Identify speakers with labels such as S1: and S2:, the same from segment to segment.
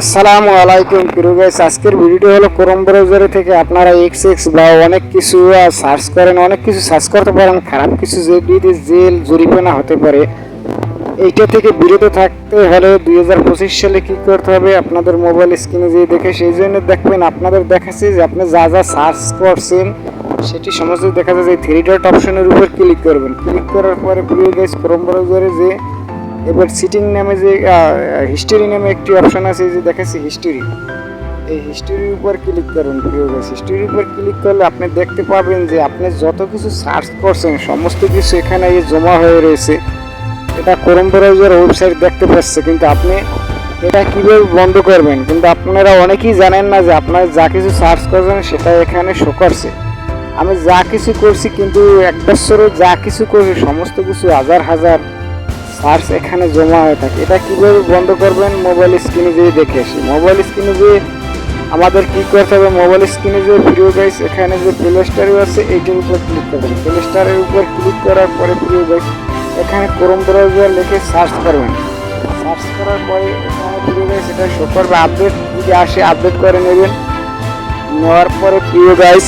S1: আসসালামু আলাইকুম প্রিয় গাইস, আজকের ভিডিওটি হলো ক্রোম ব্রাউজারে থেকে আপনারা এক্সএক্স বা অনেক কিছু সার্চ করেন, অনেক কিছু সার্চ করতে পারেন, খারাপ কিছু যেটিতে জেল জরিমানা হতে পারে। এইটা থেকে বিরত থাকতে হলে 2025 সালে কি করতে হবে আপনাদের মোবাইল স্ক্রিনে যে দেখে সেই জন্য দেখবেন আপনাদের দেখাচ্ছে যে আপনি যা যা সার্চ করছেন সেটি সমস্ত দেখা যায় যে থ্রি ডট অপশনের উপর ক্লিক করবেন। ক্লিক করার পরে প্রিয় গাইস ক্রোম ব্রাউজারে যে এবার সিটিং নামে যে হিস্টোরি নামে একটি অপশন আছে যে দেখাচ্ছে হিস্টোরি, এই হিস্টোরির উপর ক্লিক করুন। প্রিয় গাইস হিস্টোরির উপর ক্লিক করলে আপনি দেখতে পাবেন যে আপনি যত কিছু সার্চ করছেন সমস্ত কিছু এখানে জমা হয়ে রয়েছে। এটা ক্রোম ব্রাউজার ওয়েবসাইট দেখতে পাচ্ছে, কিন্তু আপনি এটা কীভাবে বন্ধ করবেন কিন্তু আপনারা অনেকেই জানেন না যে আপনারা যা কিছু সার্চ করছেন সেটা এখানে শো করছে। আমি যা কিছু করছি কিন্তু এক বছরে যা কিছু করছি সমস্ত কিছু হাজার হাজার সার্চ এখানে জমা হয়ে থাকে। এটা কীভাবে বন্ধ করবেন মোবাইল স্ক্রিনে যেয়ে দেখে আসি। মোবাইল স্ক্রিনে যেয়ে আমাদের কী করতে হবে, মোবাইল স্ক্রিনে যে প্রিয় গাইস এখানে যে প্লে স্টোরে আছে এইটার উপর ক্লিক করবেন। প্লে স্টোরের উপর ক্লিক করার পরে প্রিয় গাইস এখানে ক্রোম ব্রাউজার লিখে সার্চ করবেন। সার্চ করার পরে এখানে প্রিয় গাইস এটা শো করবে, আপডেট যদি আসে আপডেট করে নেবেন। নেওয়ার পরে প্রিয় গাইস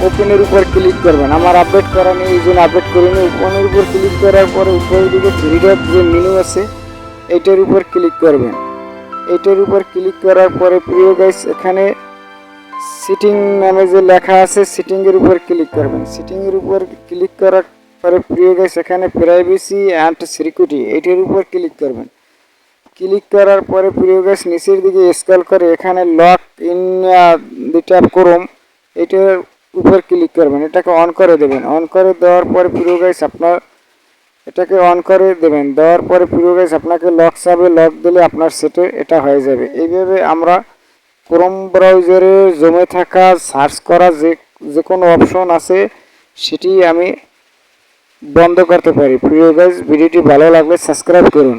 S1: ওপেনের উপর ক্লিক করবেন। আমার আপডেট করা নেই এই জন্য আপডেট করিনি। ওপেনের উপর ক্লিক করার পরে উপরের দিকে থ্রি ডট যে মেনু আছে এইটার উপর ক্লিক করবেন। এইটার উপর ক্লিক করার পরে প্রিয় গাইস এখানে সিটিং নামে যে লেখা আছে সিটিংয়ের উপর ক্লিক করবেন। সিটিংয়ের উপর ক্লিক করার পরে প্রিয় গাইস এখানে প্রাইভেসি অ্যান্ড সিকিউরিটি এইটার উপর ক্লিক করবেন। ক্লিক করার পরে প্রিয় গাইস নিচের দিকে স্ক্রল করে এখানে লক ইন দ্য ক্রোম এইটার উপর ক্লিক করবেন। এটাকে অন করে দেবেন। অন করে দেওয়ার পরে প্রিয় গাইস আপনার এটাকে অন করে দেবেন। দেওয়ার পরে প্রিয় গাইস আপনাকে লক চাবে, লক দিলে আপনার সেটে এটা হয়ে যাবে। এইভাবে আমরা ক্রোম ব্রাউজারে জমে থাকা সার্চ করা যে কোনো অপশন আছে সেটি আমি বন্ধ করতে পারি। প্রিয় গাইস ভিডিওটি ভালো লাগলে সাবস্ক্রাইব করুন।